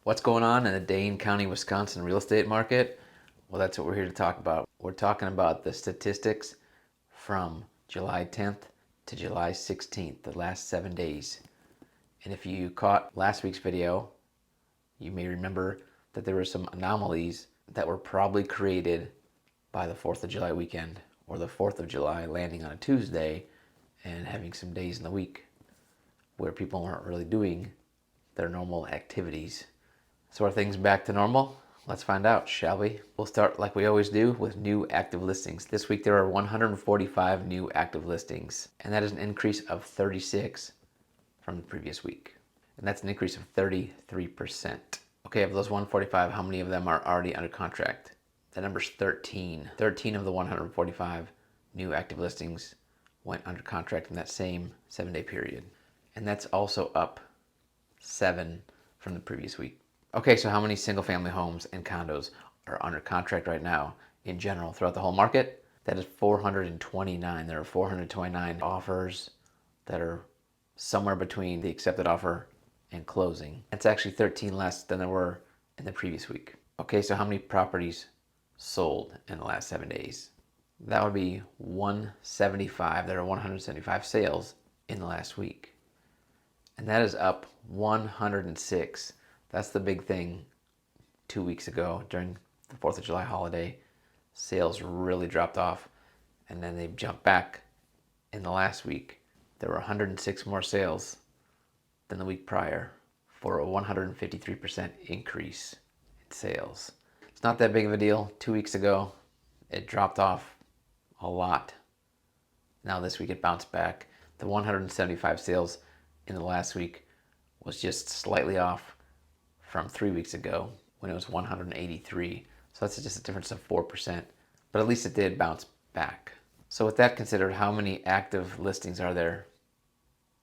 What's going on in the Dane County, Wisconsin real estate market? Well, that's what we're here to talk about. We're talking about the statistics from July 10th to July 16th, the last 7 days. And if you caught last week's video, you may remember that there were some anomalies that were probably created by the 4th of July weekend or the 4th of July landing on a Tuesday and having some days in the week where people weren't really doing their normal activities. So are things back to normal? Let's find out, shall we? We'll start like we always do with new active listings. This week there are 145 new active listings, and that is an increase of 36 from the previous week. And that's an increase of 33%. Okay, of those 145, how many of them are already under contract? The number's 13. 13 of the 145 new active listings went under contract in that same 7-day period. And that's also up 7 from the previous week. Okay, so how many single family homes and condos are under contract right now in general throughout the whole market? That is 429. There are 429 offers that are somewhere between the accepted offer and closing. That's actually 13 less than there were in the previous week. Okay, so how many properties sold in the last 7 days? That would be 175. There are 175 sales in the last week. And that is up 106. That's the big thing 2 weeks ago during the 4th of July holiday. Sales really dropped off and then they jumped back in the last week. There were 106 more sales than the week prior for a 153% increase in sales. It's not that big of a deal. 2 weeks ago, it dropped off a lot. Now this week it bounced back. The 175 sales in the last week was just slightly off from 3 weeks ago when it was 183. So that's just a difference of 4%, but at least it did bounce back. So with that considered, how many active listings are there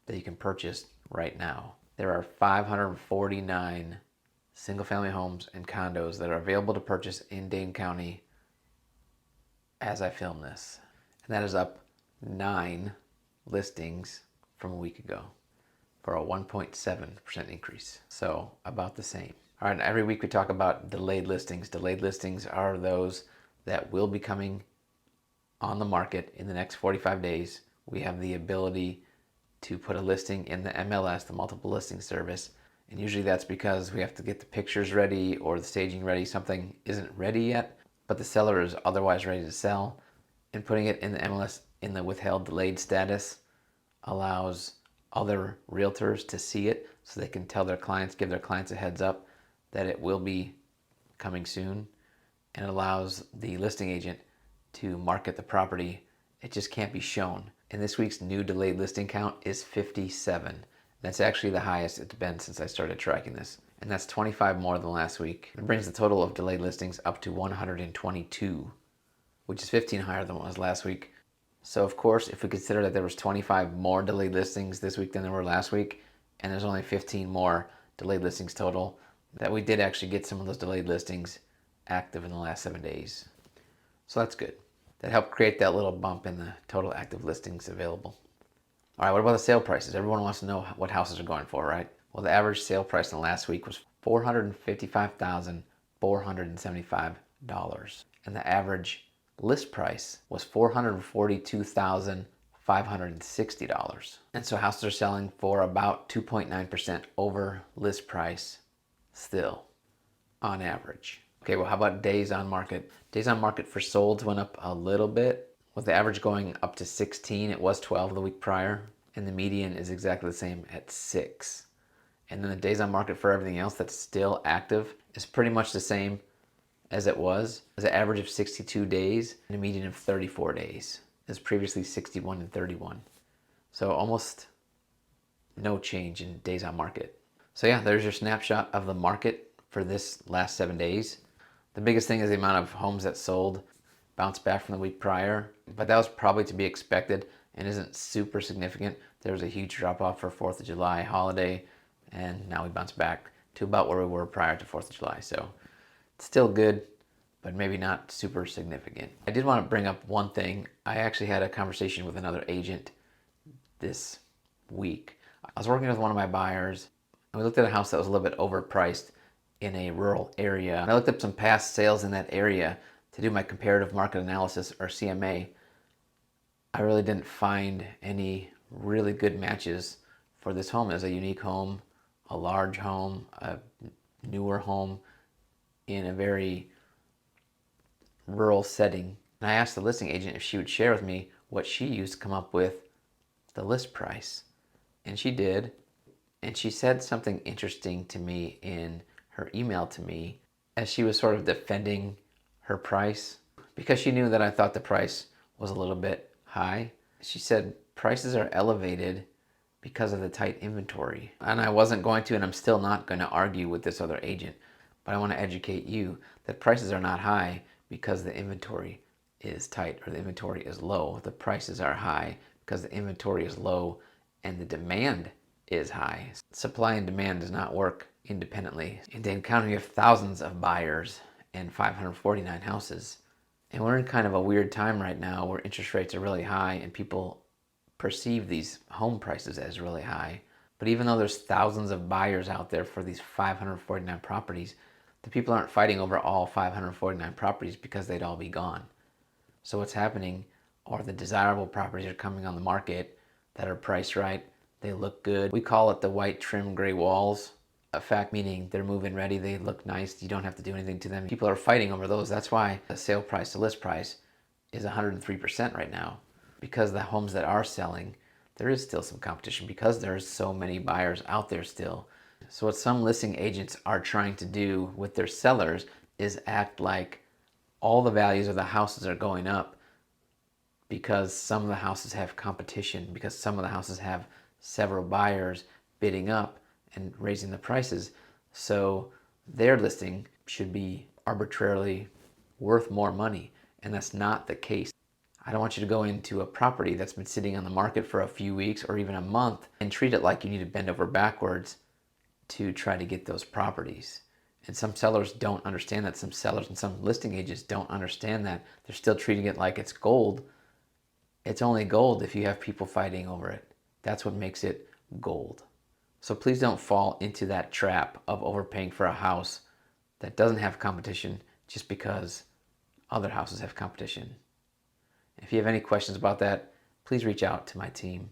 that you can purchase right now? There are 549 single family homes and condos that are available to purchase in Dane County as I film this. And that is up 9 listings from a week ago for a 1.7% increase. So about the same. All right, every week we talk about delayed listings. Delayed listings are those that will be coming on the market in the next 45 days. We have the ability to put a listing in the MLS, the multiple listing service. And usually that's because we have to get the pictures ready or the staging ready. Something isn't ready yet, but the seller is otherwise ready to sell. And putting it in the MLS in the withheld delayed status allows other realtors to see it so they can tell their clients, give their clients a heads up that it will be coming soon. And it allows the listing agent to market the property. It just can't be shown. And this week's new delayed listing count is 57. That's actually the highest it's been since I started tracking this. And that's 25 more than last week. It brings the total of delayed listings up to 122, which is 15 higher than what was last week. So of course, if we consider that there was 25 more delayed listings this week than there were last week, and there's only 15 more delayed listings total, that we did actually get some of those delayed listings active in the last 7 days. So that's good. That helped create that little bump in the total active listings available. All right, what about the sale prices? Everyone wants to know what houses are going for, right? Well, the average sale price in the last week was $455,475. And the average list price was $442,560. And so houses are selling for about 2.9% over list price still, on average. Okay, well, how about days on market? Days on market for solds went up a little bit, with the average going up to 16. It was 12 the week prior, and the median is exactly the same at 6. And then the days on market for everything else that's still active is pretty much the same as it was. As an average of 62 days and a median of 34 days. It was previously 61 and 31. So almost no change in days on market. So yeah, there's your snapshot of the market for this last 7 days. The biggest thing is the amount of homes that sold bounced back from the week prior, but that was probably to be expected and isn't super significant. There was a huge drop off for 4th of July holiday, and now we bounced back to about where we were prior to 4th of July. So it's still good, but maybe not super significant. I did want to bring up one thing. I actually had a conversation with another agent this week. I was working with one of my buyers, and we looked at a house that was a little bit overpriced in a rural area. And I looked up some past sales in that area to do my comparative market analysis, or CMA. I really didn't find any really good matches for this home. As a unique home, a large home, a newer home in a very rural setting. And I asked the listing agent if she would share with me what she used to come up with the list price. And she did. And she said something interesting to me in her email to me as she was sort of defending her price, because she knew that I thought the price was a little bit high. She said prices are elevated because of the tight inventory. And I wasn't going to, and I'm still not going to argue with this other agent, but I want to educate you that prices are not high because the inventory is tight or the inventory is low. The prices are high because the inventory is low and the demand is high. Supply and demand does not work independently. In Dane County, we have thousands of buyers and 549 houses. And we're in kind of a weird time right now where interest rates are really high and people perceive these home prices as really high. But even though there's thousands of buyers out there for these 549 properties, the people aren't fighting over all 549 properties because they'd all be gone. So what's happening are the desirable properties are coming on the market that are priced right. They look good. We call it the white trim gray walls effect, meaning they're move-in ready, they look nice, you don't have to do anything to them. People are fighting over those. That's why the sale price to list price is 103% right now. Because the homes that are selling, there is still some competition because there's so many buyers out there still. So what some listing agents are trying to do with their sellers is act like all the values of the houses are going up because some of the houses have competition, because some of the houses have several buyers bidding up and raising the prices. So their listing should be arbitrarily worth more money. And that's not the case. I don't want you to go into a property that's been sitting on the market for a few weeks or even a month and treat it like you need to bend over backwards to try to get those properties. And some sellers don't understand that. Some sellers and some listing agents don't understand that. They're still treating it like it's gold. It's only gold if you have people fighting over it. That's what makes it gold. So please don't fall into that trap of overpaying for a house that doesn't have competition just because other houses have competition. If you have any questions about that, please reach out to my team.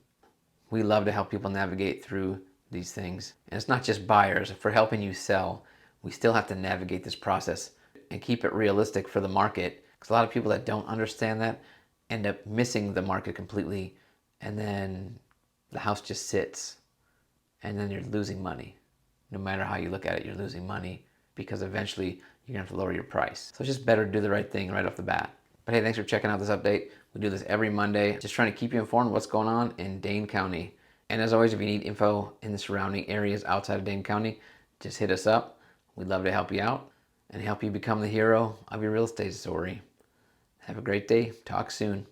We love to help people navigate through these things. And it's not just buyers. For helping you sell, we still have to navigate this process and keep it realistic for the market. Because a lot of people that don't understand that end up missing the market completely, and then the house just sits, and then you're losing money. No matter how you look at it, you're losing money because eventually you're gonna have to lower your price. So it's just better to do the right thing right off the bat. But hey, thanks for checking out this update. We do this every Monday, just trying to keep you informed of what's going on in Dane County. And as always, if you need info in the surrounding areas outside of Dane County, just hit us up. We'd love to help you out and help you become the hero of your real estate story. Have a great day. Talk soon.